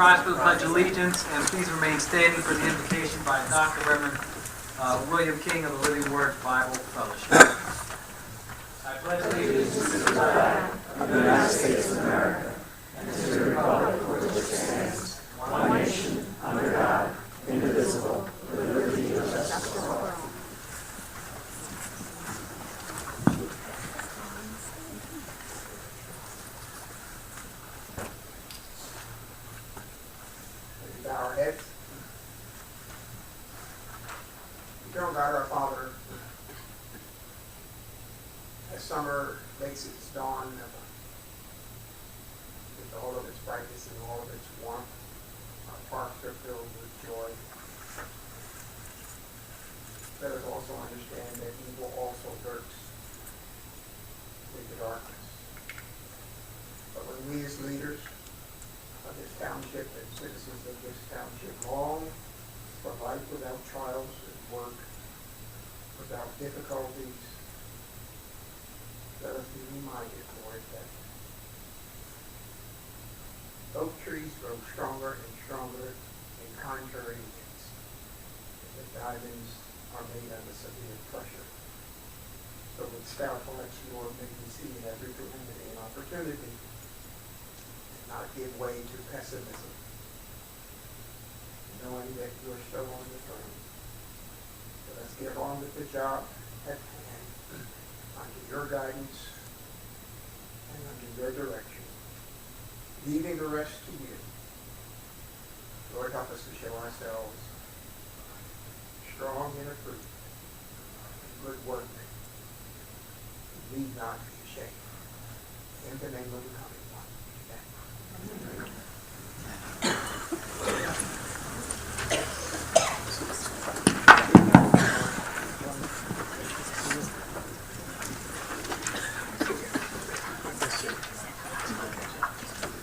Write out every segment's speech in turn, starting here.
rise for the Pledge of Allegiance, and please remain standing for the invocation by Dr. Reverend William King of the Living Word Bible Fellowship. I pledge allegiance to the flag of the United States of America and to the republic for which it stands, one nation, under God, indivisible, with liberty and justice for all. Our heads. Eternal God, our Father, as summer makes its dawn with all of its brightness and all of its warmth, our parks are filled with joy. Let us also understand that evil also lurks with the darkness. But when we as leaders of this township and citizens of this township long for life without trials and work, without difficulties, let us be reminded, Lord, that oak trees grow stronger and stronger in contrary winds, and the diamonds are made under severe pressure. So with stout hearts, Lord, may we see in every calamity an opportunity, not give way to pessimism, knowing that you're still on the throne. So let's get on with the job at hand, under your guidance and under your direction, leaving the rest to you. Lord, help us to show ourselves strong in a fruit, good work, need not be ashamed. In the name of the coming one. Amen.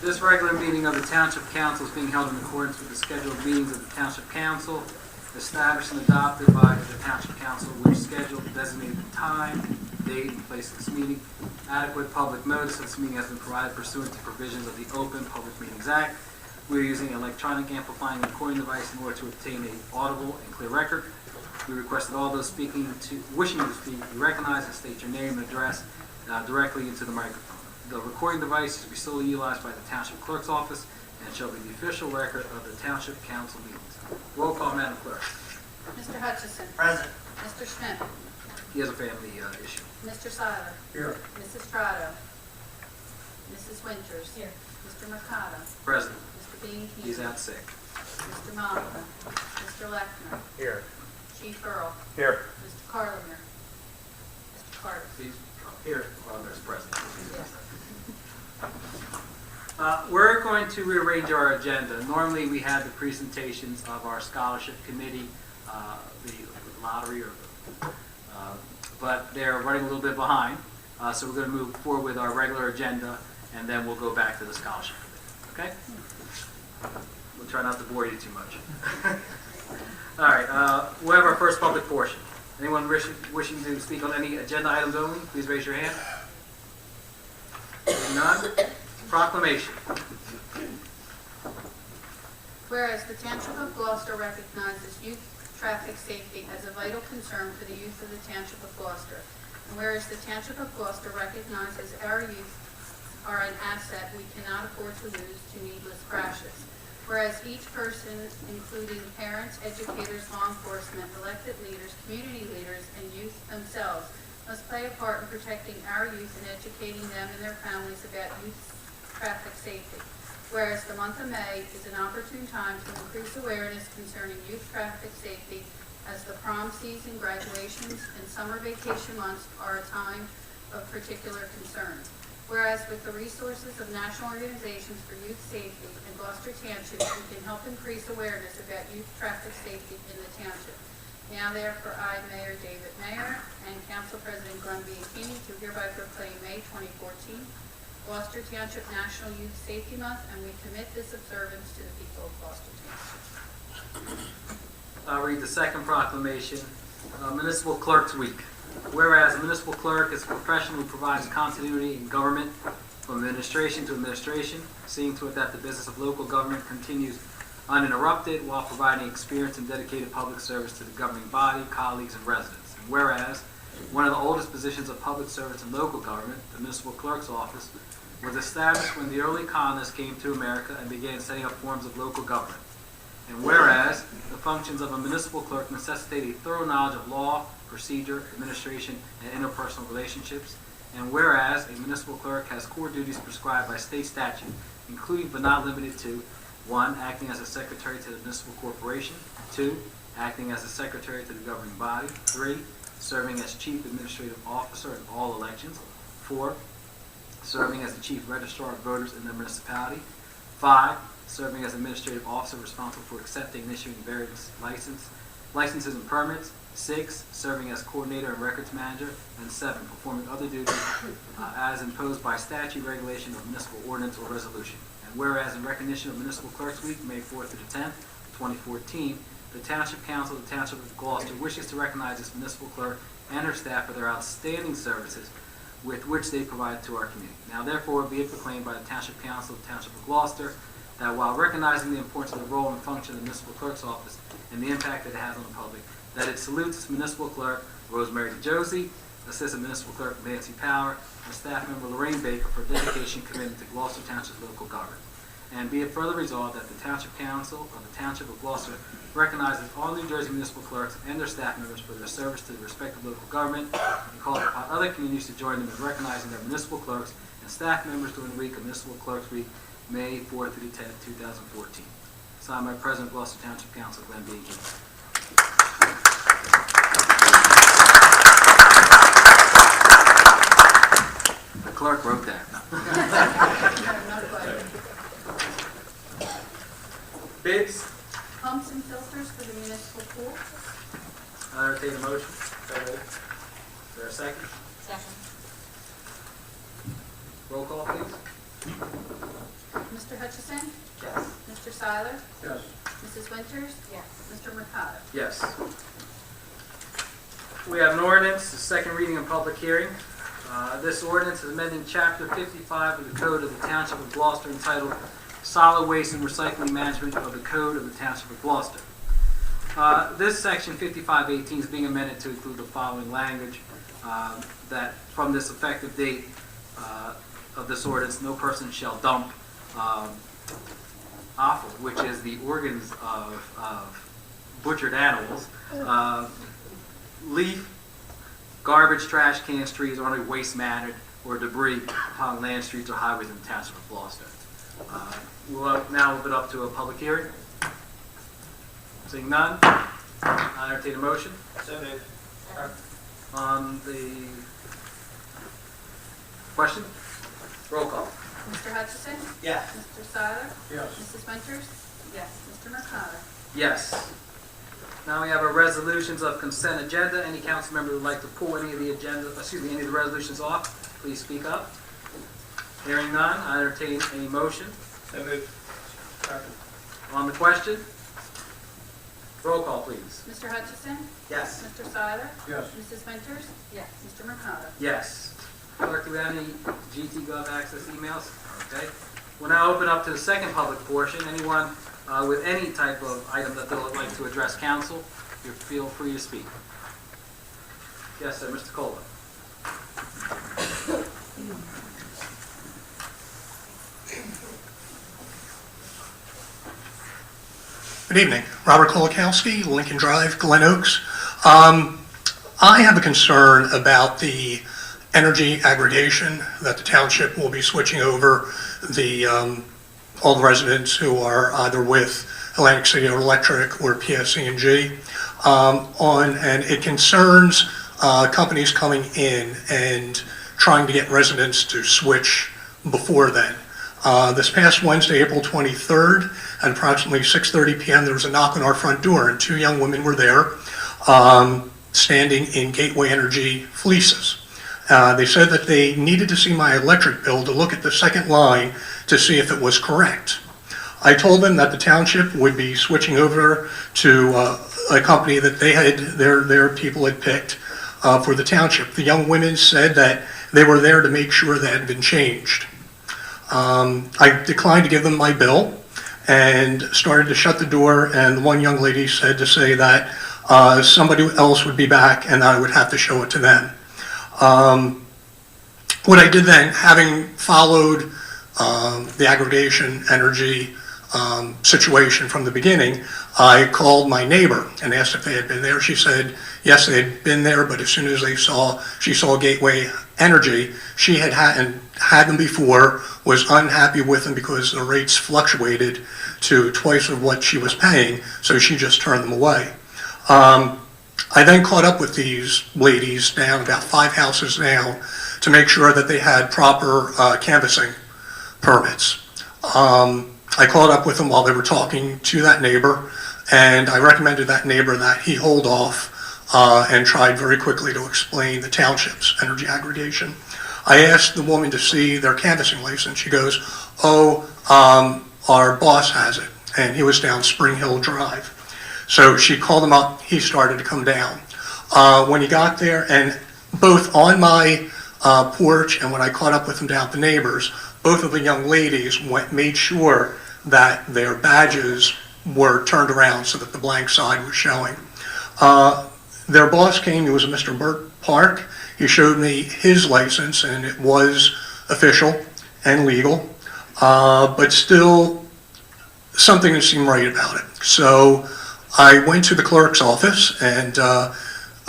This regular meeting of the Township Council is being held in accordance with the scheduled meetings of the Township Council, established and adopted by the Township Council, which scheduled the designated time, date, and place of this meeting. Adequate public notice of this meeting has been provided pursuant to provisions of the Open Public Meetings Act. We are using an electronic amplifying and recording device in order to obtain an audible and clear record. We request that all those wishing to speak be recognized and state your name and address directly into the microphone. The recording device is to be solely utilized by the Township Clerk's Office and shall be the official record of the Township Council meetings. Roll call, Madam Clerk. Mr. Hutchison. Present. Mr. Schmidt. He has a family issue. Mr. Seiler. Here. Mrs. Strado. Mrs. Winters. Here. Mr. Mercado. Present. Mr. Bean. He's out sick. Mr. Monica. Mr. Lechner. Here. Chief Earl. Here. Mr. Carlinger. Mr. Carter. He's here. Well, there's present. Yes. We're going to rearrange our agenda. Normally, we had the presentations of our scholarship committee, the lottery, but they're running a little bit behind. So we're going to move forward with our regular agenda, and then we'll go back to the scholarship committee. Okay? We'll try not to bore you too much. All right. We'll have our first public portion. Anyone wishing to speak on any agenda items only, please raise your hand. None. Proclamation. Whereas the Township of Gloucester recognizes youth traffic safety as a vital concern for the youth of the Township of Gloucester. And whereas the Township of Gloucester recognizes our youth are an asset we cannot afford to lose to needless crashes. Whereas each person, including parents, educators, law enforcement, elected leaders, community leaders, and youth themselves, must play a part in protecting our youth and educating them and their families about youth traffic safety. Whereas the month of May is an opportune time to increase awareness concerning youth traffic safety, as the prom season, graduations, and summer vacation months are a time of particular concern. Whereas with the resources of national organizations for youth safety in Gloucester Township, we can help increase awareness about youth traffic safety in the township. Now therefore, I, Mayor David Mayer, and Council President Glenn Bianchini, do hereby proclaim May 2014 Gloucester Township National Youth Safety Month, and we commit this observance to the people of Gloucester Township. I'll read the second proclamation. Municipal Clerk's Week. Whereas a municipal clerk is a profession who provides continuity in government from administration to administration, seeing to it that the business of local government continues uninterrupted while providing experienced and dedicated public service to the governing body, colleagues, and residents. And whereas one of the oldest positions of public service in local government, the municipal clerk's office, was established when the early colonists came to America and began setting up forms of local government. And whereas the functions of a municipal clerk necessitate a thorough knowledge of law, procedure, administration, and interpersonal relationships. And whereas a municipal clerk has core duties prescribed by state statute, including but not limited to 1. Acting as a secretary to the municipal corporation. 2. Acting as a secretary to the governing body. 3. Serving as chief administrative officer in all elections. 4. Serving as the chief registrar of voters in the municipality. 5. Serving as administrative officer responsible for accepting and issuing various licenses and permits. 6. Serving as coordinator and records manager. And 7. Performing other duties as imposed by statute, regulation, or municipal ordinance or resolution. And whereas in recognition of Municipal Clerks Week, May 4th to the 10th, 2014, the Township Council of the Township of Gloucester wishes to recognize this municipal clerk and her staff for their outstanding services with which they provide to our community. Now therefore be it proclaimed by the Township Council of the Township of Gloucester that while recognizing the importance of the role and function of the municipal clerk's office and the impact that it has on the public, that it salutes its municipal clerk, Rosemary DeJosie, assistant municipal clerk Nancy Power, and staff member Lorraine Baker for dedication and commitment to Gloucester Township local government. And be it further resolved that the Township Council of the Township of Gloucester recognizes all New Jersey municipal clerks and their staff members for their service to the respective local government and calls upon other communities to join them in recognizing their municipal clerks and staff members during the week of Municipal Clerks Week, May 4th through the 10th, 2014. Signed by President of Gloucester Township Council, Glenn B. King. The clerk wrote that. Bids. Pumps and filters for the municipal pool. I entertain a motion. Is there a second? Second. Roll call, please. Mr. Hutchison? Yes. Mr. Seiler? Yes. Mrs. Winters? Yes. Mr. Mercado? Yes. We have an ordinance, the second reading and public hearing. This ordinance is amending Chapter 55 of the Code of the Township of Gloucester entitled Solid Waste and Recycling Management of the Code of the Township of Gloucester. This section 5518 is being amended to include the following language that from this effective date of this ordinance, no person shall dump offal, which is the organs of butchered animals, leaf, garbage, trash cans, trees, or any waste matter or debris upon land, streets, or highways in the Township of Gloucester. We'll now open up to a public hearing. Seeing none, I entertain a motion. So moved. On the question, roll call. Mr. Hutchison? Yes. Mr. Seiler? Yes. Mrs. Winters? Yes. Mr. Mercado? Yes. Now we have our resolutions of consent agenda. Any council member who would like to pull any of the any of the resolutions off, please speak up. Hearing none, I entertain a motion. So moved. Second. On the question, roll call, please. Mr. Hutchison? Yes. Mr. Seiler? Yes. Mrs. Winters? Yes. Mr. Mercado? Yes. Clerk, do we have any GT.gov access emails? Okay. We'll now open up to the second public portion. Anyone with any type of item that they would like to address council, you feel free to speak. Yes, sir, Mr. Cola. Good evening. Robert Kolakowski, Lincoln Drive, Glen Oaks. I have a concern about the energy aggregation that the township will be switching over all the residents who are either with Atlantic City Electric or PSE&G and it concerns companies coming in and trying to get residents to switch before then. This past Wednesday, April 23rd, at approximately 6:30 p.m., there was a knock on our front door, and two young women were there standing in Gateway Energy fleeces. They said that they needed to see my electric bill to look at the second line to see if it was correct. I told them that the township would be switching over to a company that they had, their people had picked for the township. The young women said that they were there to make sure that had been changed. I declined to give them my bill and started to shut the door, and one young lady said to say that somebody else would be back and I would have to show it to them. What I did then, having followed the aggregation energy situation from the beginning, I called my neighbor and asked if they had been there. She said, yes, they had been there, but as soon as she saw Gateway Energy, she hadn't had them before, was unhappy with them because the rates fluctuated to twice of what she was paying, so she just turned them away. I then caught up with these ladies down about 5 houses down to make sure that they had proper canvassing permits. I caught up with them while they were talking to that neighbor, and I recommended that neighbor that he hold off and tried very quickly to explain the township's energy aggregation. I asked the woman to see their canvassing license. She goes, oh, our boss has it, and he was down Spring Hill Drive. So she called him up, he started to come down. When he got there, and both on my porch and when I caught up with him down at the neighbors, both of the young ladies made sure that their badges were turned around so that the blank side was showing. Their boss came, he was a Mr. Burt Park. He showed me his license and it was official and legal, but still something didn't seem right about it. So I went to the clerk's office, and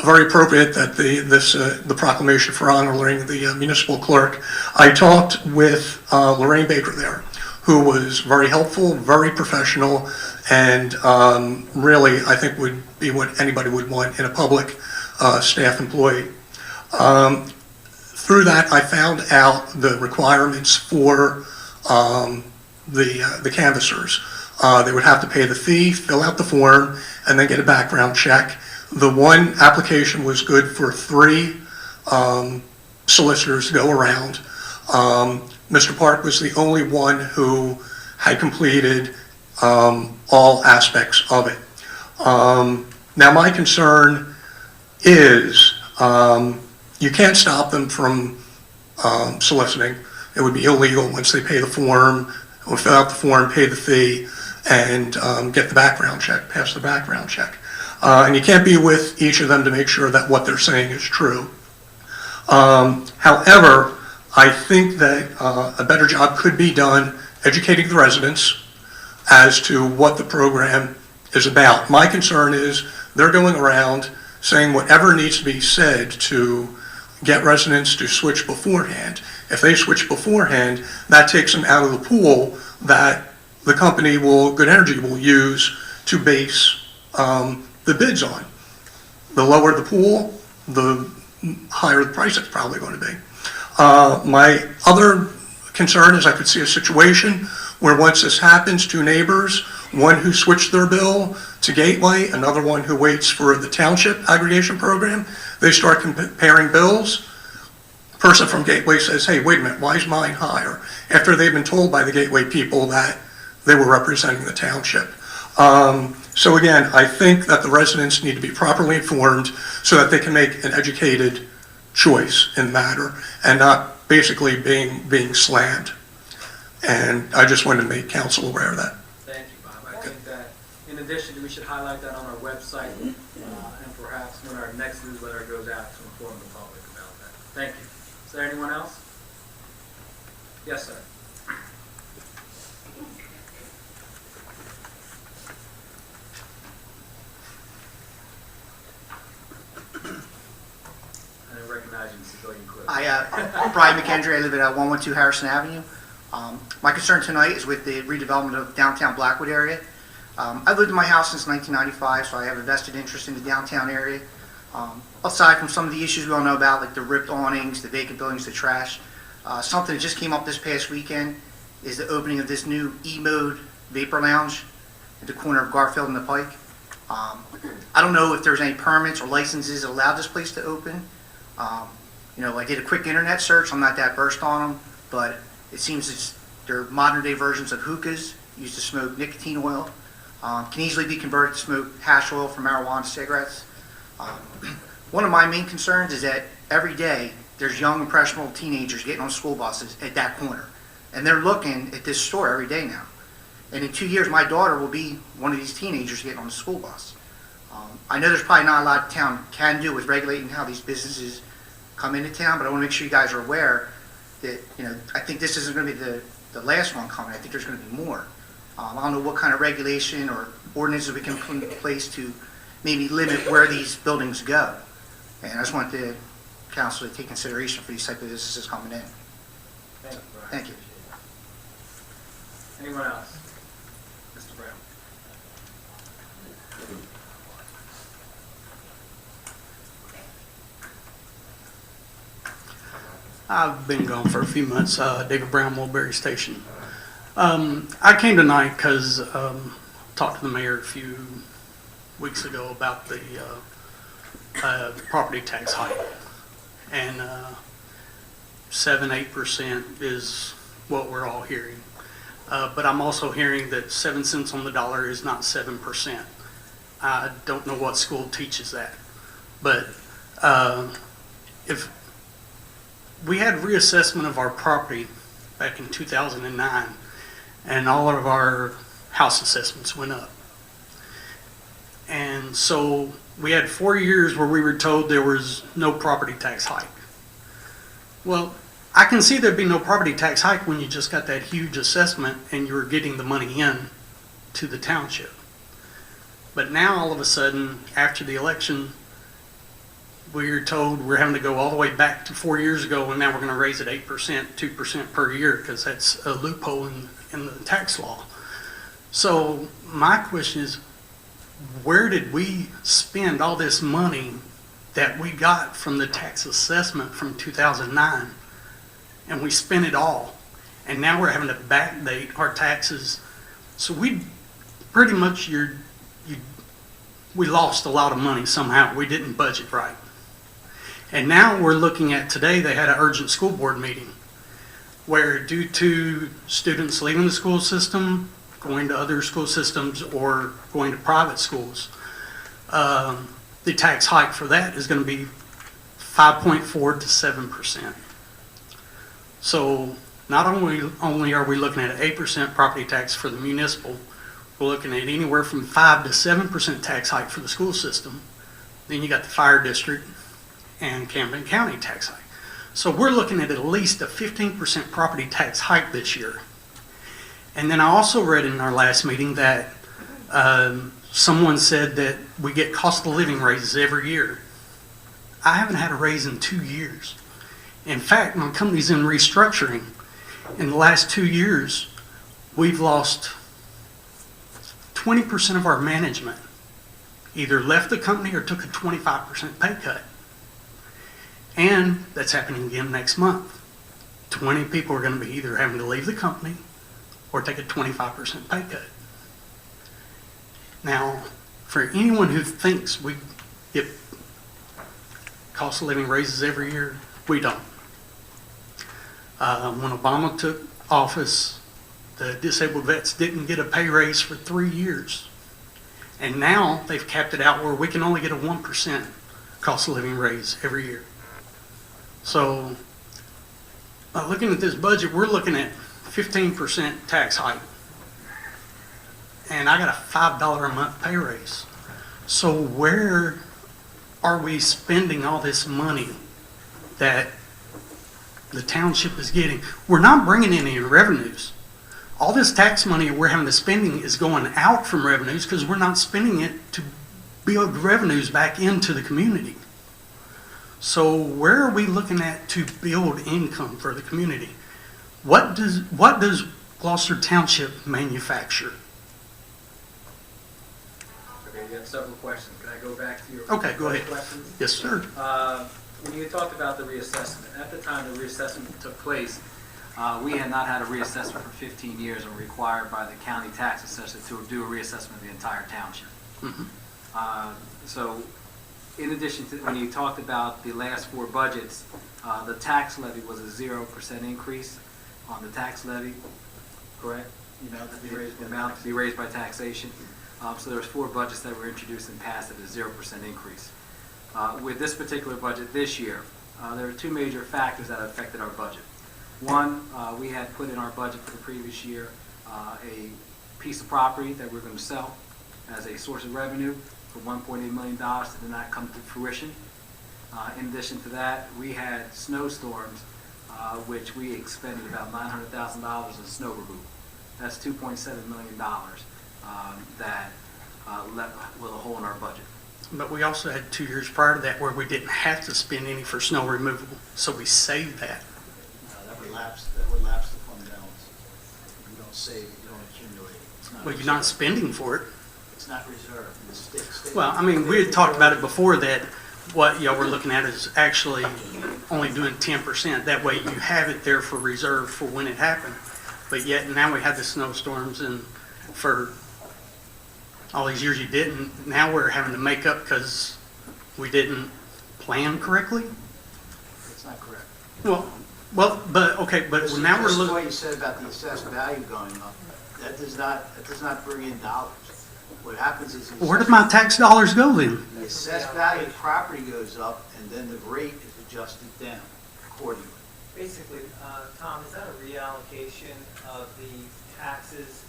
very appropriate that the proclamation for honoring the municipal clerk. I talked with Lorraine Baker there, who was very helpful, very professional, and really I think would be what anybody would want in a public staff employee. Through that, I found out the requirements for the canvassers. They would have to pay the fee, fill out the form, and then get a background check. The one application was good for 3 solicitors to go around. Mr. Park was the only one who had completed all aspects of it. Now my concern is you can't stop them from soliciting. It would be illegal once they pay the form, or fill out the form, pay the fee, and get the background check, pass the background check. And you can't be with each of them to make sure that what they're saying is true. However, I think that a better job could be done educating the residents as to what the program is about. My concern is they're going around saying whatever needs to be said to get residents to switch beforehand. If they switch beforehand, that takes them out of the pool that the company Good Energy will use to base the bids on. The lower the pool, the higher the price it's probably going to be. My other concern is I could see a situation where once this happens, 2 neighbors, one who switched their bill to Gateway, another one who waits for the township aggregation program, they start comparing bills. The person from Gateway says, hey, wait a minute, why is mine higher? After they've been told by the Gateway people that they were representing the township. So again, I think that the residents need to be properly informed so that they can make an educated choice in the matter and not basically being slammed. And I just wanted to make council aware of that. Thank you, Bob. I think that in addition, we should highlight that on our website and perhaps when our next newsletter goes out to inform the public about that. Thank you. Is there anyone else? Yes, sir. I didn't recognize you, civilian clerk. I'm Brian McKendry. I live at 112 Harrison Avenue. My concern tonight is with the redevelopment of downtown Blackwood area. I've lived in my house since 1995, so I have a vested interest in the downtown area. Aside from some of the issues we all know about, like the ripped awnings, the vacant buildings, the trash, something that just came up this past weekend is the opening of this new E-Mode Vapor Lounge at the corner of Garfield and the Pike. I don't know if there's any permits or licenses that allow this place to open. I did a quick internet search. I'm not that versed on them, but it seems they're modern day versions of hookahs used to smoke nicotine oil. Can easily be converted to smoke hash oil for marijuana cigarettes. One of my main concerns is that every day there's young impressionable teenagers getting on school buses at that corner, And they're looking at this store every day now. And in 2 years, my daughter will be one of these teenagers getting on the school bus. I know there's probably not a lot town can do with regulating how these businesses come into town, but I want to make sure you guys are aware that, I think this isn't going to be the last one coming. I think there's going to be more. I don't know what kind of regulation or ordinances we can put in place to maybe limit where these buildings go. And I just want the council to take consideration for these type of businesses coming in. Thank you, Brian. Thank you. Anyone else? Mr. Brown? I've been gone for a few months. David Brown, Mulberry Station. I came tonight because talked to the mayor a few weeks ago about the property tax hike, and 7-8% is what we're all hearing. But I'm also hearing that 7 cents on the dollar is not 7%. I don't know what school teaches that, but if we had reassessment of our property back in 2009, and all of our house assessments went up. And so we had 4 years where we were told there was no property tax hike. Well, I can see there'd be no property tax hike when you just got that huge assessment and you were getting the money in to the township. But now all of a sudden, after the election, we're told we're having to go all the way back to 4 years ago, and now we're going to raise it 8%, 2% per year, because that's a loophole in the tax law. So my question is, where did we spend all this money that we got from the tax assessment from 2009? And we spent it all. And now we're having to backdate our taxes. So we pretty much, we lost a lot of money somehow. We didn't budget right. And now we're looking at today, they had an urgent school board meeting where, due to students leaving the school system, going to other school systems, or going to private schools, the tax hike for that is going to be 5.4 to 7%. So not only are we looking at an 8% property tax for the municipal, we're looking at anywhere from 5 to 7% tax hike for the school system. Then you got the fire district and Camden County tax hike. So we're looking at least a 15% property tax hike this year. And then I also read in our last meeting that someone said that we get cost of living raises every year. I haven't had a raise in 2 years. In fact, my company's in restructuring. In the last 2 years, we've lost 20% of our management. Either left the company or took a 25% pay cut. And that's happening again next month. 20 people are going to be either having to leave the company or take a 25% pay cut. Now, for anyone who thinks we get cost of living raises every year, we don't. When Obama took office, the disabled vets didn't get a pay raise for 3 years. And now they've capped it out where we can only get a 1% cost of living raise every year. So, looking at this budget, we're looking at 15% tax hike. And I got a $5 a month pay raise. So where are we spending all this money that the township is getting? We're not bringing in any revenues. All this tax money we're having to spending is going out from revenues because we're not spending it to build revenues back into the community. So where are we looking at to build income for the community? What does Gloucester Township manufacture? Okay, you have several questions. Can I go back to your Okay, go ahead. questions? Yes, sir. When you talked about the reassessment, at the time the reassessment took place, we had not had a reassessment for 15 years and were required by the county tax assessor to do a reassessment of the entire township. Mm-hmm. So in addition to, when you talked about the last 4 budgets, the tax levy was a 0% increase on the tax levy, correct? You know, to be raised, the amount to be raised by taxation. So there was 4 budgets that were introduced and passed at a 0% increase. With this particular budget this year, there are 2 major factors that affected our budget. One, we had put in our budget for the previous year a piece of property that we're going to sell as a source of revenue for $1.8 million that did not come to fruition. In addition to that, we had snowstorms, which we expended about $900,000 in snow removal. That's $2.7 million that left with a hole in our budget. But we also had 2 years prior to that where we didn't have to spend any for snow removal, so we saved that. That would lapse the fund balance. You don't save, you don't accumulate. It's not Well, you're not spending for it. It's not reserved. The state- Well, I mean, we had talked about it before that what y'all were looking at is actually only doing 10%. That way you have it there for reserve for when it happened. But yet now we have the snowstorms and for all these years you didn't. Now we're having to make up because we didn't plan correctly. It's not correct. But okay, but now we're Just looking. what you said about the assessed value going up, that does not bring in dollars. What happens is Where did my tax dollars go then? the assessed value of property goes up, and then the rate is adjusted down accordingly. Basically, Tom, is that a reallocation of the taxes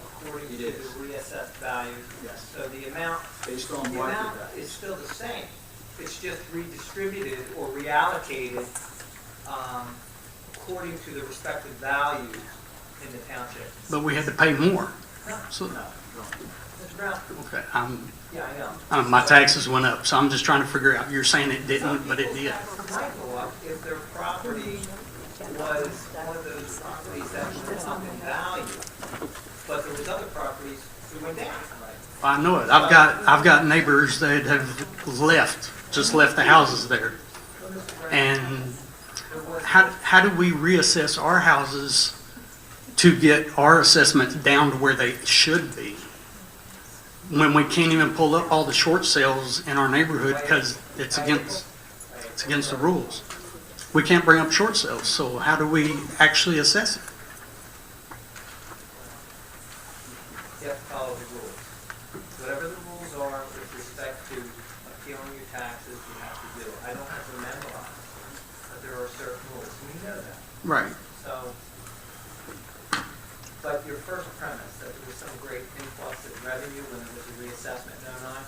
according It to is. the reassessed value? Yes. So the amount Based on market value. is still the same. It's just redistributed or reallocated according to the respective values in the township. But we had to pay more. No, So No, no. it's around, okay, yeah, I know. my taxes went up, so I'm just trying to figure out. You're saying it didn't, but it did. Might go up if their property was one of those properties that went up in value, but there was other properties that went down. I know it. I've got neighbors that have just left the houses there. And how do we reassess our houses to get our assessments down to where they should be? When we can't even pull up all the short sales in our neighborhood because it's against the rules. We can't bring up short sales, so how do we actually assess it? You have to follow the rules. Whatever the rules are with respect to appealing your taxes, you have to do. I don't have to memorize, but there are certain rules, and you know that. Right. So, but your first premise, that there was some great influx of revenue when there was a reassessment in '09,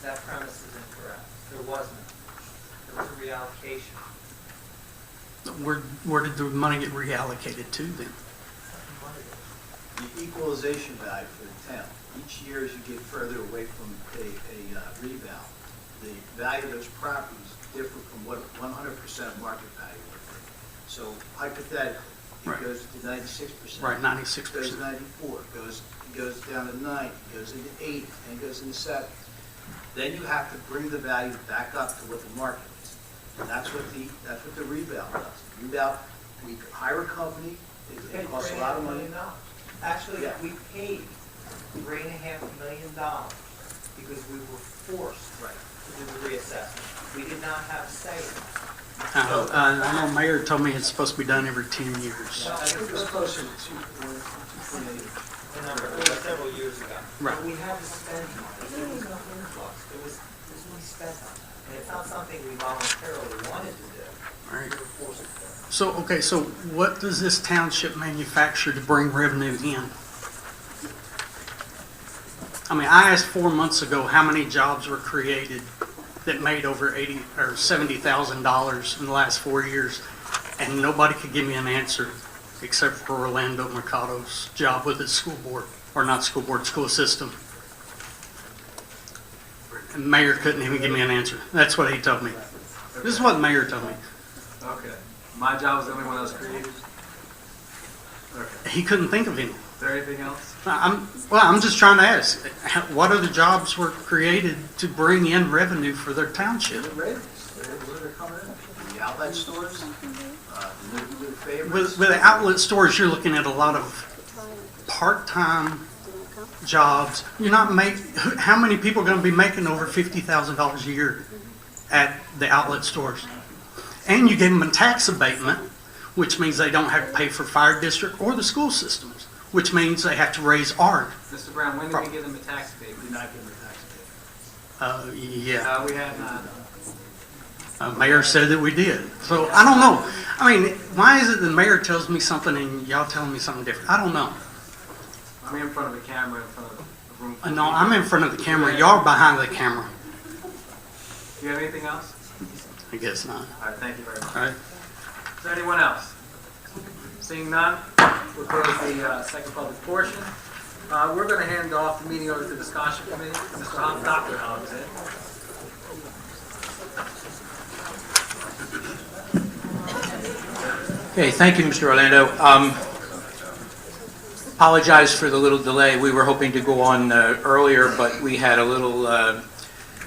that premise is incorrect. There wasn't. There was a reallocation. Where did the money get reallocated to then? The equalization value for the town, each year as you get further away from a rebound, the value of those properties differ from what 100% market value would be. So hypothetically, Right. it goes to 96%. Right, It 96%. goes to 94, it goes down to 90, it goes into 80, and it goes into 70. Then you have to bring the value back up to what the market is. And that's what the rebound does. Rebound, we hire a company, it costs a lot of money. Actually, Yeah. we paid $3.5 million because we were forced to do the reassessment. We did not have a say in it. I know Mayor told me it's supposed to be done every 10 years. Well, I think it was closer to 2.8. The number, it was several years ago. Right. But we had to spend money. There was no influx. There was money spent on that. And it's not something we voluntarily wanted to do. Right. We were forced to do. So what does this township manufacture to bring revenue in? I mean, I asked 4 months ago how many jobs were created that made over $80,000 or $70,000 in the last 4 years, and nobody could give me an answer except for Orlando Mercado's job with his school board, or not school board, school system. And Mayor couldn't even give me an answer. That's what he told me. This is what the mayor told me. Okay. My job was the only one that was created. Okay. He couldn't think of any. Is there anything else? I'm just trying to ask, what other jobs were created to bring in revenue for their township? The ratings, where they're coming in. The outlet stores, the neighborhood favorites. With the outlet stores, you're looking at a lot of part-time jobs. You're not how many people are going to be making over $50,000 a year at the outlet stores? And you gave them a tax abatement, which means they don't have to pay for fire district or the school systems, which means they have to raise ours. Mr. Brown, when did we give them a tax We abatement? did not give them a tax abatement. Yeah. We have not. Mayor said that we did. So I don't know. I mean, why is it the mayor tells me something and y'all telling me something different? I don't know. I'm in front of the camera, in front of the room. No, I'm in front of the camera. Y'all are behind the camera. Do you have anything else? I guess not. All right, thank you very much. All right. Is there anyone else? Seeing none, we'll close the second public portion. We're going to hand off the meeting over to the scholarship committee. Dr. Hobbs. Okay, thank you, Mr. Orlando. Apologize for the little delay. We were hoping to go on earlier, but we had a little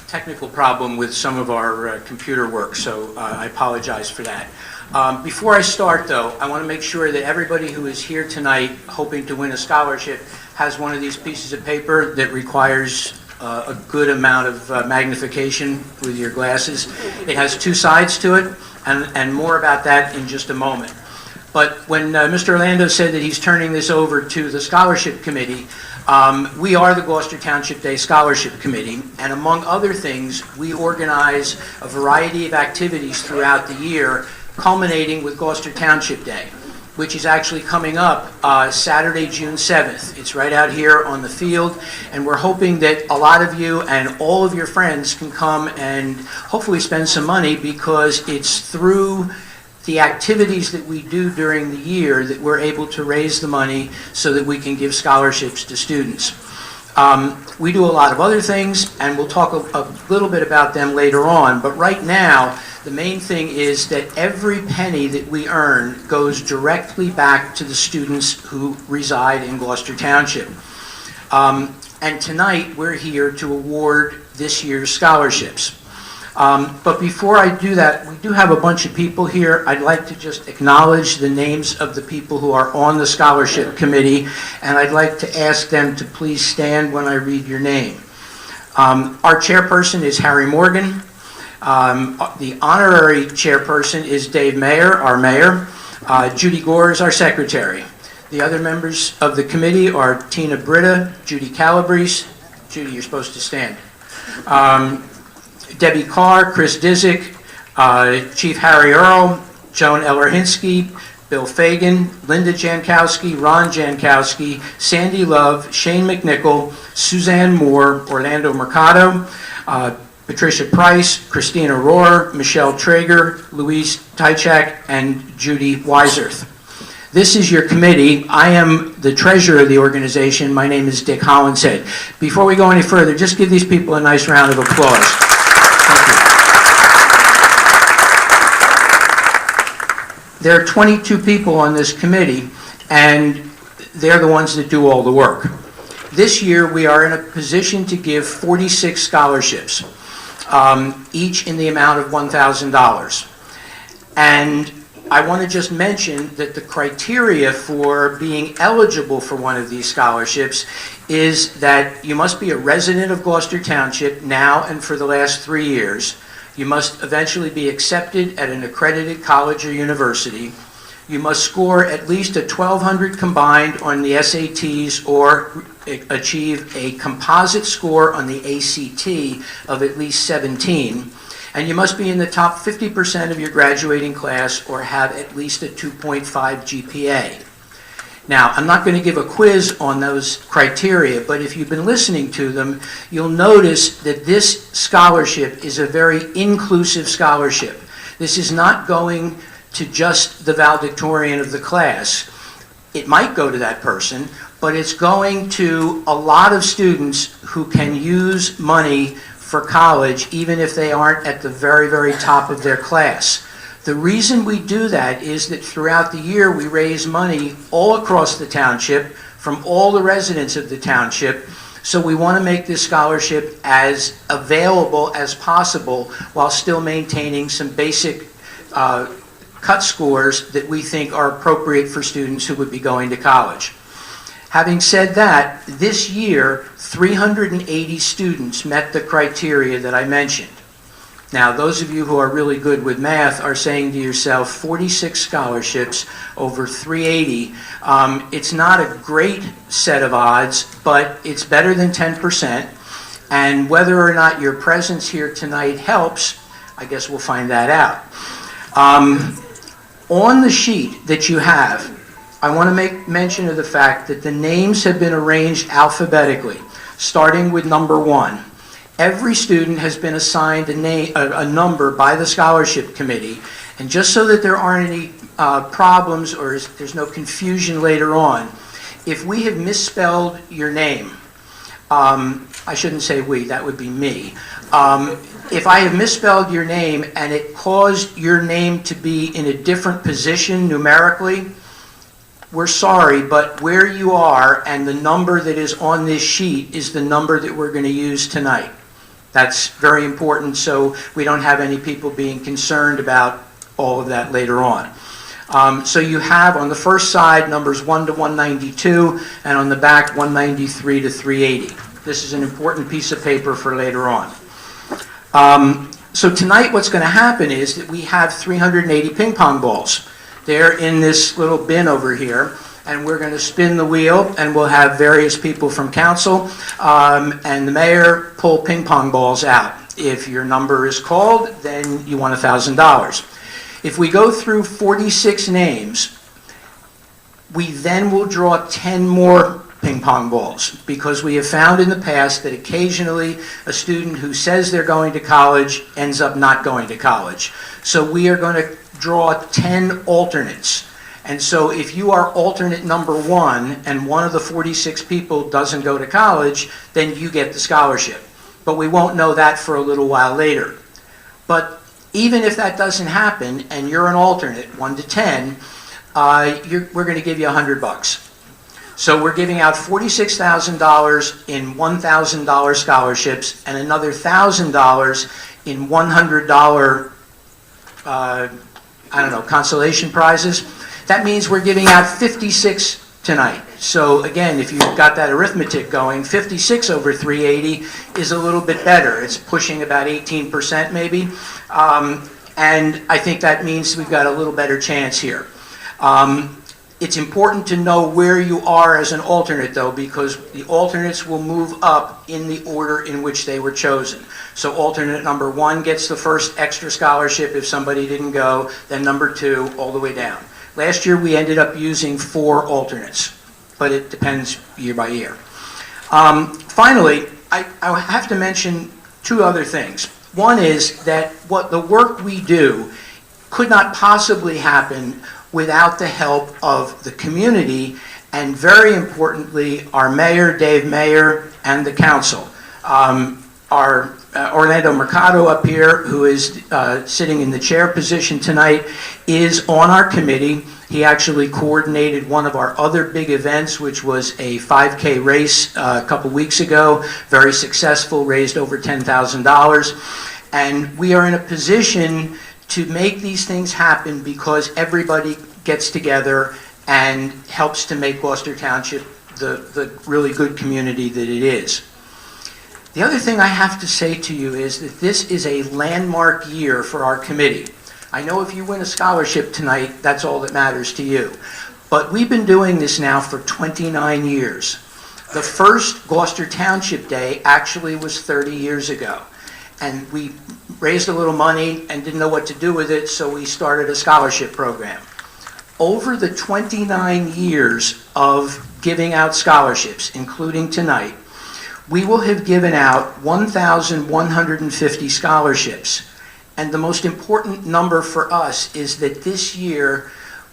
technical problem with some of our computer work, so I apologize for that. Before I start, though, I want to make sure that everybody who is here tonight hoping to win a scholarship has one of these pieces of paper that requires a good amount of magnification with your glasses. It has two sides to it, and more about that in just a moment. But when Mr. Orlando said that he's turning this over to the scholarship committee, we are the Gloucester Township Day Scholarship Committee, and among other things, we organize a variety of activities throughout the year, culminating with Gloucester Township Day, which is actually coming up Saturday, June 7th. It's right out here on the field, and we're hoping that a lot of you and all of your friends can come and hopefully spend some money, because it's through the activities that we do during the year that we're able to raise the money so that we can give scholarships to students. We do a lot of other things, and we'll talk a little bit about them later on, but right now, the main thing is that every penny that we earn goes directly back to the students who reside in Gloucester Township. And tonight, we're here to award this year's scholarships. But before I do that, we do have a bunch of people here. I'd like to just acknowledge the names of the people who are on the scholarship committee, and I'd like to ask them to please stand when I read your name. Our chairperson is Harry Morgan. The honorary chairperson is Dave Mayer, our mayor. Judy Gore is our secretary. The other members of the committee are Tina Britta, Judy Calabrese. Judy, you're supposed to stand. Debbie Carr, Chris Disick, Chief Harry Earl, Joan Ellerhinsky, Bill Fagan, Linda Jankowski, Ron Jankowski, Sandy Love, Shane McNichol, Suzanne Moore, Orlando Mercado, Patricia Price, Christina Rohr, Michelle Traeger, Louise Tychak, and Judy Weiserth. This is your committee. I am the treasurer of the organization. My name is Dick Hollinshead. Before we go any further, just give these people a nice round of applause. Thank you. There are 22 people on this committee, and they're the ones that do all the work. This year, we are in a position to give 46 scholarships, each in the amount of $1,000. And I want to just mention that the criteria for being eligible for one of these scholarships is that you must be a resident of Gloucester Township now and for the last 3 years. You must eventually be accepted at an accredited college or university. You must score at least a 1200 combined on the SATs or achieve a composite score on the ACT of at least 17. And you must be in the top 50% of your graduating class or have at least a 2.5 GPA. Now, I'm not going to give a quiz on those criteria, but if you've been listening to them, you'll notice that this scholarship is a very inclusive scholarship. This is not going to just the valedictorian of the class. It might go to that person, but it's going to a lot of students who can use money for college, even if they aren't at the very, very top of their class. The reason we do that is that throughout the year we raise money all across the township from all the residents of the township, so we want to make this scholarship as available as possible while still maintaining some basic cut scores that we think are appropriate for students who would be going to college. Having said that, this year 380 students met the criteria that I mentioned. Now, those of you who are really good with math are saying to yourself, 46 scholarships over 380. It's not a great set of odds, but it's better than 10%. And whether or not your presence here tonight helps, I guess we'll find that out. On the sheet that you have, I want to make mention of the fact that the names have been arranged alphabetically, starting with number 1. Every student has been assigned a number by the scholarship committee, and just so that there aren't any problems or there's no confusion later on, if we have misspelled your name, I shouldn't say we, that would be me. If I have misspelled your name and it caused your name to be in a different position numerically, we're sorry, but where you are and the number that is on this sheet is the number that we're going to use tonight. That's very important so we don't have any people being concerned about all of that later on. So you have on the first side numbers 1 to 192 and on the back 193 to 380. This is an important piece of paper for later on. So tonight what's going to happen is that we have 380 ping pong balls. They're in this little bin over here, and we're going to spin the wheel, and we'll have various people from council and the mayor pull ping pong balls out. If your number is called, then you won $1,000. If we go through 46 names, we then will draw 10 more ping pong balls, because we have found in the past that occasionally a student who says they're going to college ends up not going to college. So we are going to draw 10 alternates. And so if you are alternate number 1 and one of the 46 people doesn't go to college, then you get the scholarship. But we won't know that for a little while later. But even if that doesn't happen and you're an alternate, 1 to 10, we're going to give you $100. So we're giving out $46,000 in $1,000 scholarships and another $1,000 in $100, consolation prizes. That means we're giving out 56 tonight. So again, if you've got that arithmetic going, 56 over 380 is a little bit better. It's pushing about 18% maybe. And I think that means we've got a little better chance here. It's important to know where you are as an alternate, though, because the alternates will move up in the order in which they were chosen. So alternate number 1 gets the first extra scholarship if somebody didn't go, then number 2, all the way down. Last year, we ended up using 4 alternates, but it depends year by year. Finally, I have to mention 2 other things. One is that what the work we do could not possibly happen without the help of the community, and very importantly, our mayor, Dave Mayer, and the council. Our Orlando Mercado up here, who is sitting in the chair position tonight, is on our committee. He actually coordinated one of our other big events, which was a 5K race a couple weeks ago, very successful, raised over $10,000. And we are in a position to make these things happen because everybody gets together and helps to make Gloucester Township the really good community that it is. The other thing I have to say to you is that this is a landmark year for our committee. I know if you win a scholarship tonight, that's all that matters to you. But we've been doing this now for 29 years. The first Gloucester Township Day actually was 30 years ago. And we raised a little money and didn't know what to do with it, so we started a scholarship program. Over the 29 years of giving out scholarships, including tonight, we will have given out 1,150 scholarships. And the most important number for us is that this year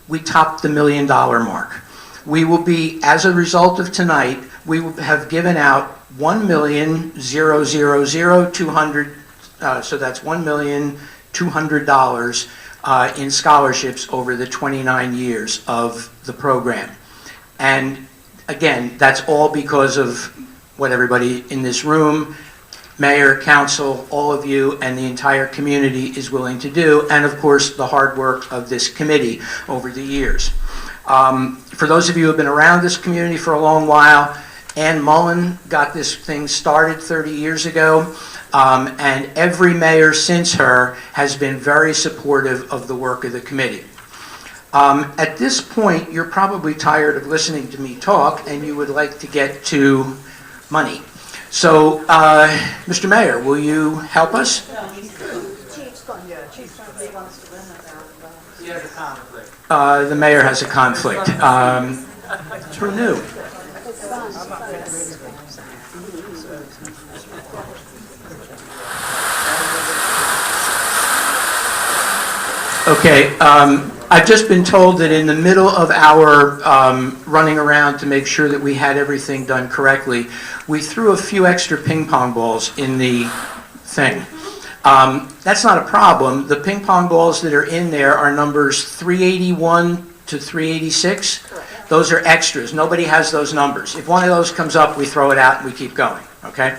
we topped the $1 million mark. We will be, as a result of tonight, we will have given out 1,000,200, so that's $1,200,000 in scholarships over the 29 years of the program. And again, that's all because of what everybody in this room, mayor, council, all of you, and the entire community is willing to do, and of course the hard work of this committee over the years. For those of you who have been around this community for a long while, Ann Mullen got this thing started 30 years ago, and every mayor since her has been very supportive of the work of the committee. At this point, you're probably tired of listening to me talk, and you would like to get to money. So, Mr. Mayor, will you help us? He has a conflict. The mayor has a conflict. Who knew? Okay, I've just been told that in the middle of our running around to make sure that we had everything done correctly, we threw a few extra ping pong balls in the thing. That's not a problem. The ping pong balls that are in there are numbers 381 to 386. Those are extras. Nobody has those numbers. If one of those comes up, we throw it out and we keep going, okay?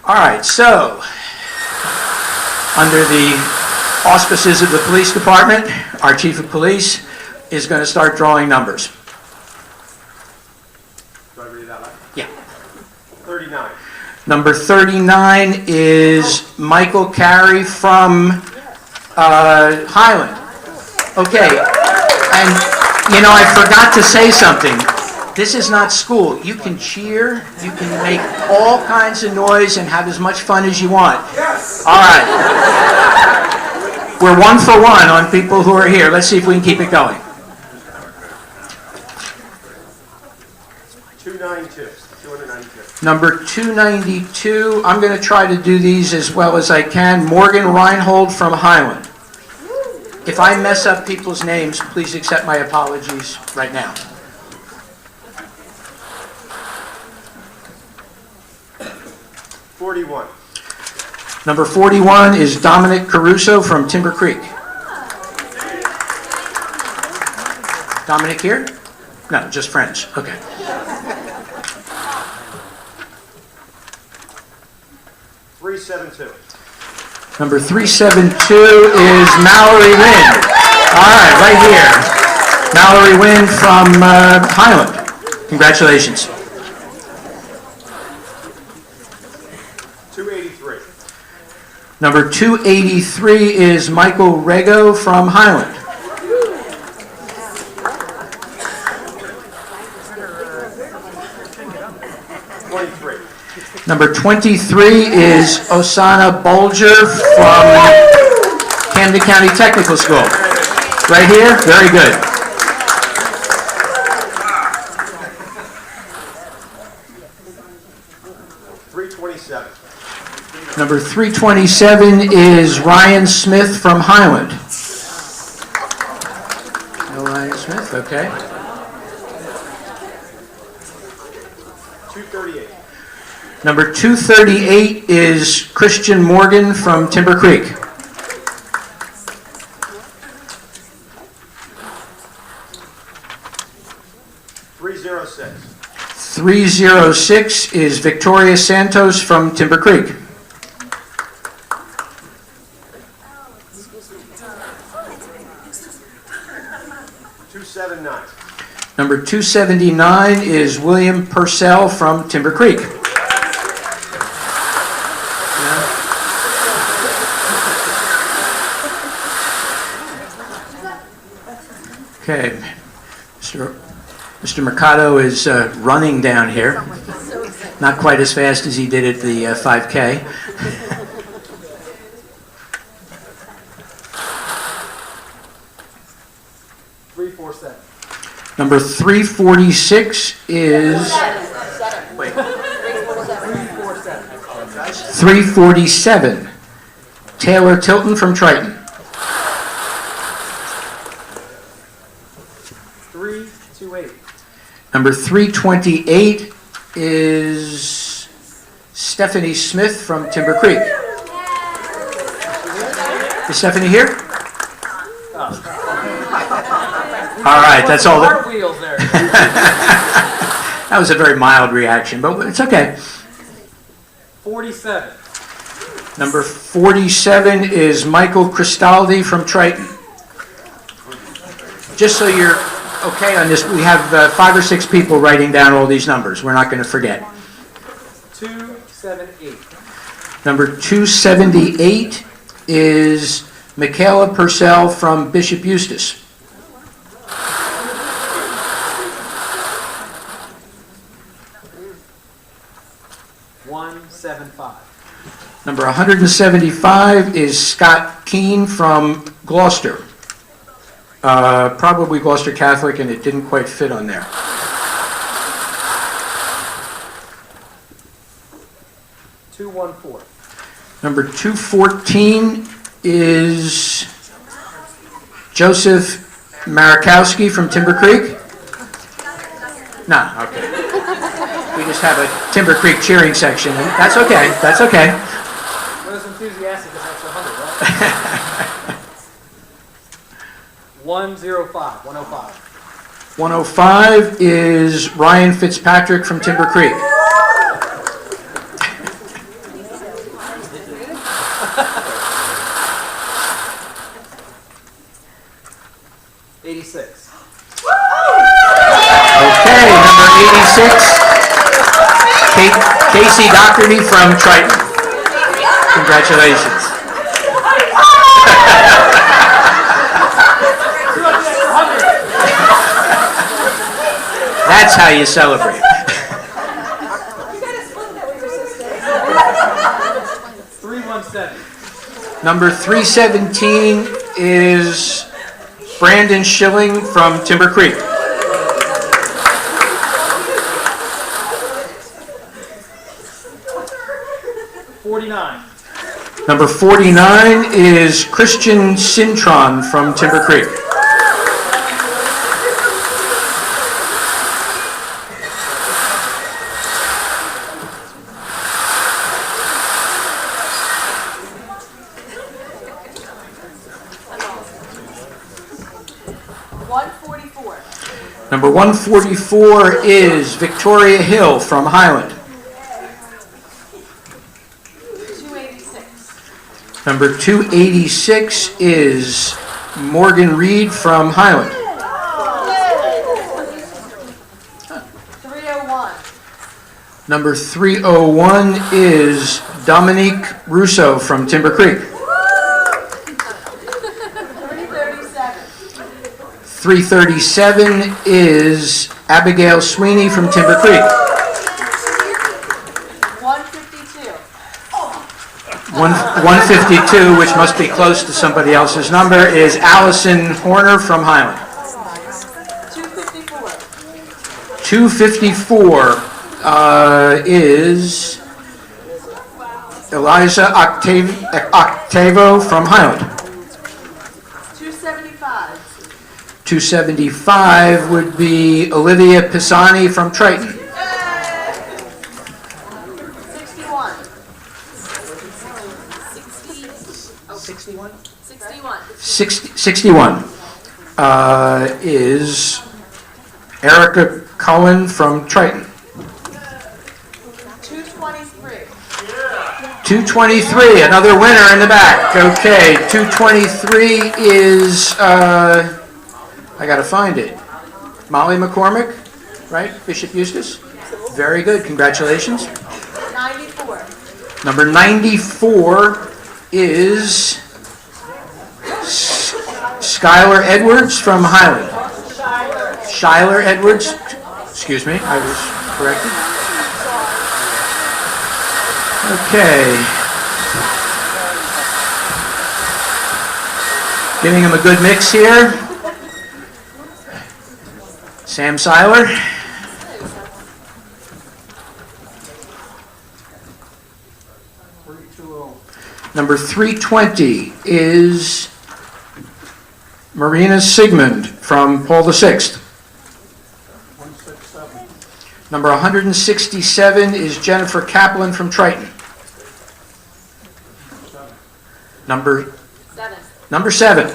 All right, so under the auspices of the police department, our chief of police is going to start drawing numbers. Do I read it out loud? Yeah. 39. Number 39 is Michael Carey from Highland. Okay, and you know, I forgot to say something. This is not school. You can cheer, you can make all kinds of noise and have as much fun as you want. Yes! All right. We're 1 for 1 on people who are here. Let's see if we can keep it going. 292. Number 292, I'm going to try to do these as well as I can. Morgan Reinhold from Highland. If I mess up people's names, please accept my apologies right now. Number 41 is Dominic Caruso from Timber Creek. Dominic here? No, just friends. Okay. Number 372 is Mallory Wynn. All right, right here. Mallory Wynn from Highland. Congratulations. 283. Number 283 is Michael Rego from Highland. Number 23 is Osana Bolger from Camden County Technical School. Right here? Very good. Number 327 is Ryan Smith from Highland. No Ryan Smith, okay. 238. Number 238 is Christian Morgan from Timber Creek. $306. 306 is Victoria Santos from Timber Creek. Number 279 is William Purcell from Timber Creek. Okay, Mr. Mercado is running down here. Not quite as fast as he did at the 5K. Number 346 is... Wait. 347. Taylor Tilton from Triton. 328. Number 328 is Stephanie Smith from Timber Creek. Is Stephanie here? All right, that's all. Cartwheels there. That was a very mild reaction, but it's okay. 47. Number 47 is Michael Cristaldi from Triton. Just so you're okay on this, we have 5 or 6 people writing down all these numbers. We're not going to forget. 278. Number 278 is Michaela Purcell from Bishop Eustace. 175. Number 175 is Scott Keene from Gloucester. Probably Gloucester Catholic, and it didn't quite fit on there. Number 214 is Joseph Marakowski from Timber Creek. No, okay. We just have a Timber Creek cheering section, and that's okay, that's okay. Those enthusiastic is extra 100, right? 105. 105 is Ryan Fitzpatrick from Timber Creek. Okay, number 86, Casey Doherty from Triton. Congratulations. That's how you celebrate. 317. Number 317 is Brandon Schilling from Timber Creek. Number 49 is Christian Cintron from Timber Creek. Number 144 is Victoria Hill from Highland. Number 286 is Morgan Reed from Highland. 301. Number 301 is Dominique Russo from Timber Creek. 337 is Abigail Sweeney from Timber Creek. 152, which must be close to somebody else's number, is Allison Horner from Highland. 254 is Eliza Octavo from Highland. 275 would be Olivia Pisani from Triton. 61 is Erica Cullen from Triton. 223, another winner in the back. Okay, 223 is, I gotta find it. Molly McCormick, right? Bishop Eustace? Very good, congratulations. 94. Number 94 is Skylar Edwards from Highland. Shyler Edwards, excuse me, I was corrected. Okay. Giving him a good mix here. Sam Seiler. Number 320 is Marina Sigmund from Paul VI. Number 167 is Jennifer Kaplan from Triton. Number 7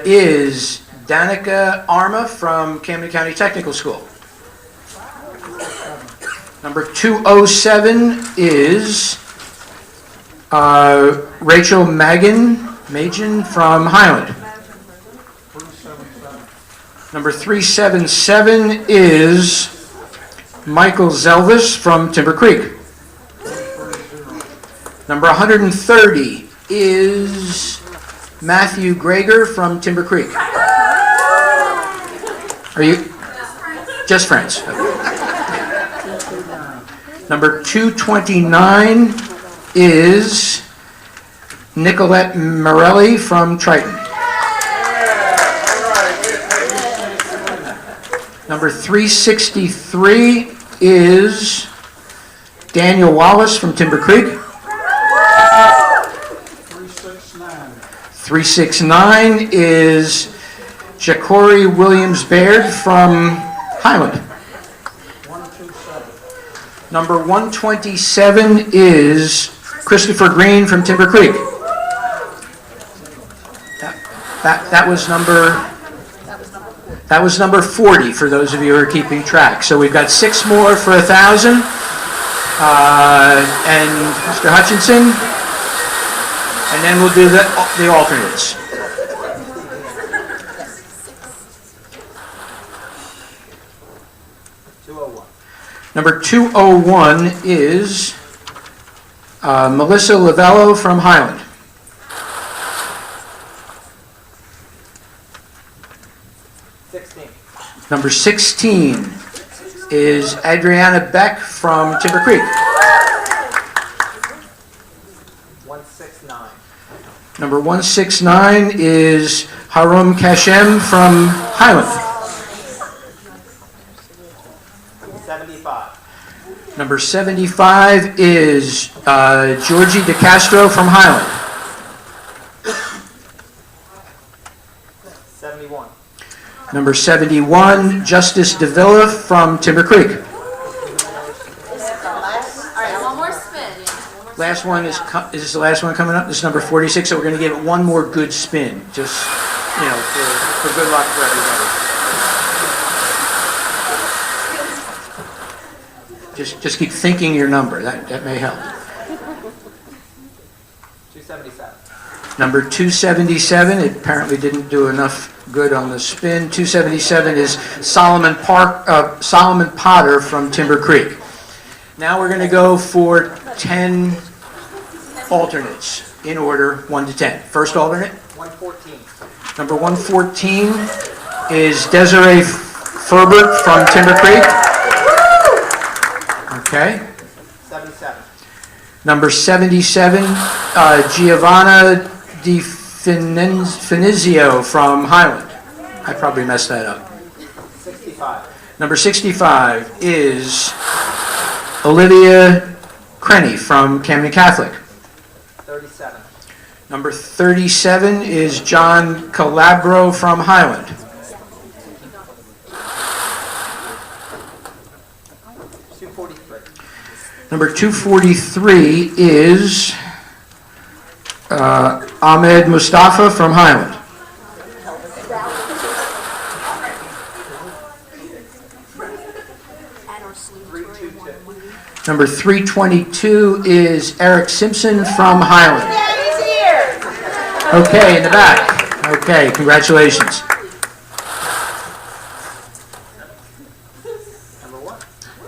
is Danica Arma from Camden County Technical School. Number 207 is Rachel Magin from Highland. Number 377 is Michael Zelvis from Timber Creek. Number 130 is Matthew Greger from Timber Creek. Are you just friends? Number 229 is Nicolette Morelli from Triton. Number 363 is Daniel Wallace from Timber Creek. 369 is Jacori Williams Baird from Highland. Number 127 is Christopher Green from Timber Creek. That was number 40 for those of you who are keeping track. So we've got 6 more for 1,000. And Mr. Hutchinson, and then we'll do the alternates. Number 201 is Melissa Lavello from Highland. Number 16 is Adriana Beck from Timber Creek. 169. Number 169 is Harum Kashem from Highland. 75. Number 75 is Georgie DeCastro from Highland. 71. Number 71, Justice Davila from Timber Creek. All right, one more spin. Last one is this the last one coming up? This is number 46, so we're going to give it one more good spin, just, for good luck for everybody. Just keep thinking your number. That may help. 277. Number 277, it apparently didn't do enough good on the spin. 277 is Solomon Potter from Timber Creek. Now we're going to go for 10 alternates in order 1 to 10. First alternate. 114. Number 114 is Desiree Ferbert from Timber Creek. Okay. 77. Number 77, Giovanna Di Finizio from Highland. I probably messed that up. 65. Number 65 is Olivia Crenny from Camden Catholic. 37. Number 37 is John Calabro from Highland. 243. Number 243 is Ahmed Mustafa from Highland. Number 322 is Eric Simpson from Highland. Okay, in the back. Okay, congratulations.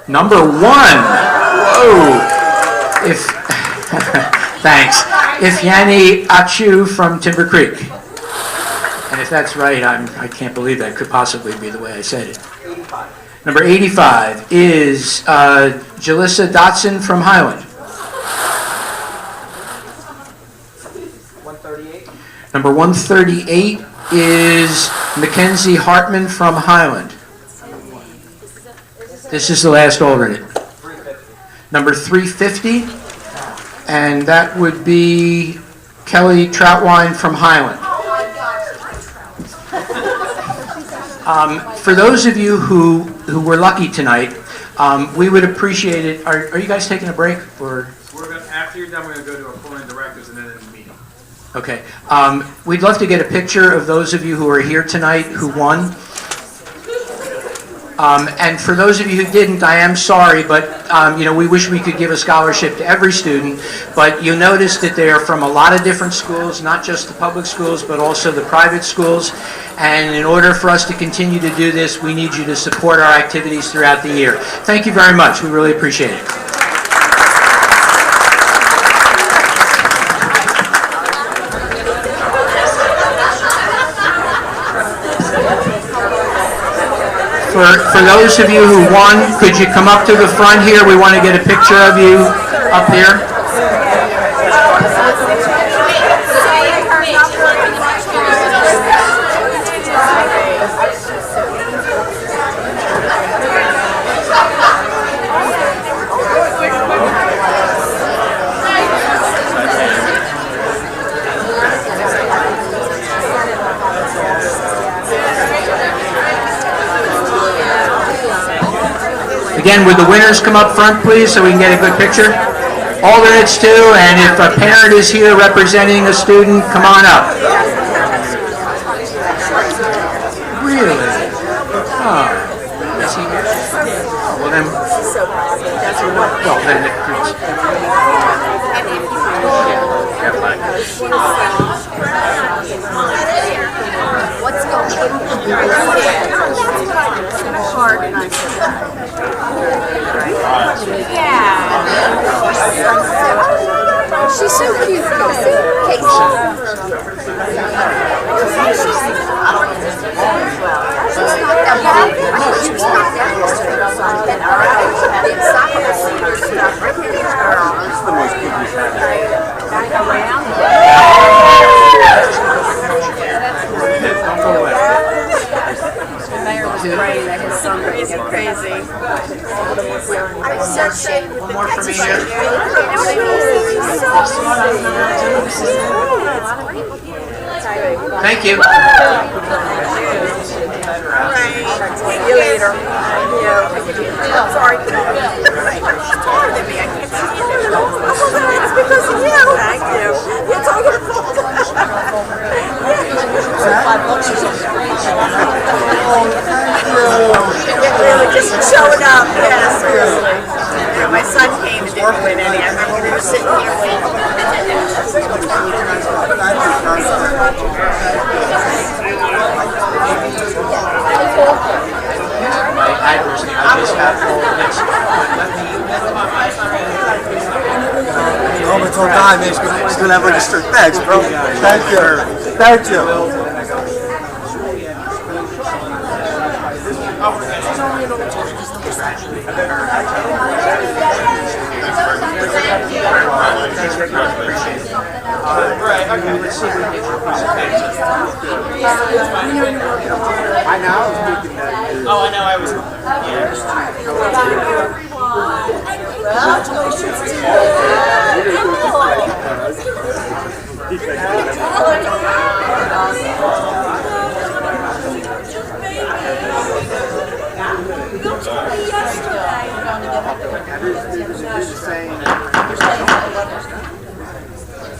Number 1. Whoa. Thanks. Ifyani Achu from Timber Creek. And if that's right, I can't believe that could possibly be the way I said it. 85. Number 85 is Jalissa Dotson from Highland. 138. Number 138 is Mackenzie Hartman from Highland. This is the last alternate. 350. Number 350, and that would be Kelly Troutwine from Highland. For those of you who were lucky tonight, we would appreciate it. Are you guys taking a break? Or? After you're done, we're going to go to our board of directors and then in the meeting. Okay. We'd love to get a picture of those of you who are here tonight who won. And for those of you who didn't, I am sorry, but we wish we could give a scholarship to every student. But you notice that they are from a lot of different schools, not just the public schools, but also the private schools. And in order for us to continue to do this, we need you to support our activities throughout the year. Thank you very much. We really appreciate it. For those of you who won, could you come up to the front here? We want to get a picture of you up here. Again, would the winners come up front, please, so we can get a good picture? Alternates too, and if a parent is here representing a student, come on up. Really? Oh. Is he here? Oh, well then. Well then, What's going on? Yeah. She's so cute. Crazy. One more for me here. Thank you. See you later. I'm sorry. It's taller than me. I can't see you. It's because of you. Thank you. It's all your fault. Really just showing up. Yeah, seriously. Yeah, my son came and didn't win any. I remember we were sitting here waiting. My address, I just have all of this. Oh, it's all time, man. It's gonna have registered tags, bro. Thank you. Thank you. I know. Oh, I know. I was.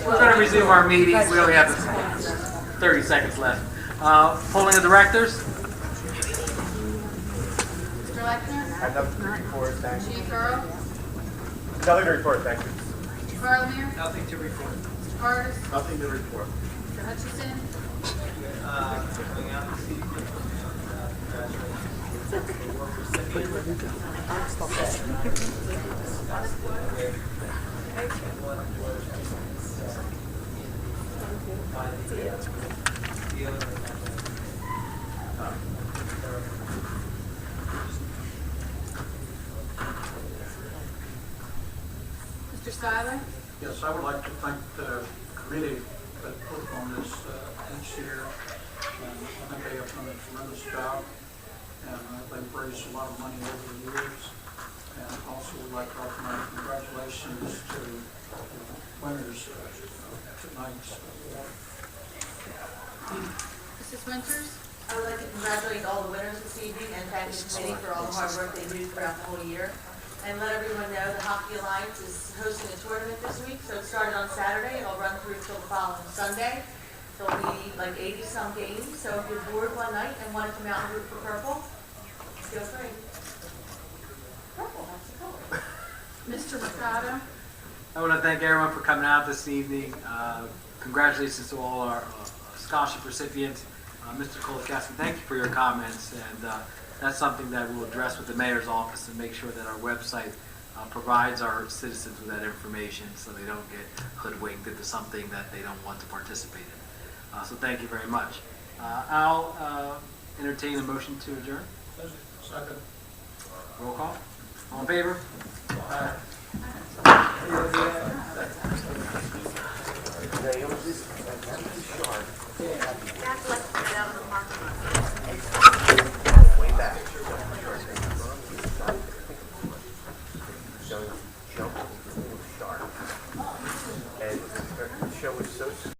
We're going to resume our meeting. We only have 30 seconds left. Polling of directors. Mr. Lechner? Nothing to report, thank you. Chief Earl? Nothing to report, thank you. Mr. Barlamere? Nothing to report. Mr. Cardis? Nothing to report. Mr. Hutchison? Going out this evening, Mr. Schuyler? Yes, I would like to thank the committee that put on this each year. And I think they have done a tremendous job, and they've raised a lot of money over the years. And also would like to offer my congratulations to winners of tonight's award. Mrs. Winters? I would like to congratulate all the winners this evening and thank the committee for all the hard work they do throughout the whole year. And let everyone know the Hockey Alliance is hosting a tournament this week, so it started on Saturday, it'll run through till the following Sunday. There'll be like 80-some games, so if you're bored one night and want to come out and root for purple, feel free. Purple, that's the color. Mr. Mercado? I want to thank everyone for coming out this evening. Congratulations to all our scholarship recipients. Mr. Kolakowski, thank you for your comments, and that's something that we'll address with the mayor's office and make sure that our website provides our citizens with that information so they don't get hoodwinked into something that they don't want to participate in. So thank you very much. I'll entertain a motion to adjourn. Second. Roll call. All in favor? So, jump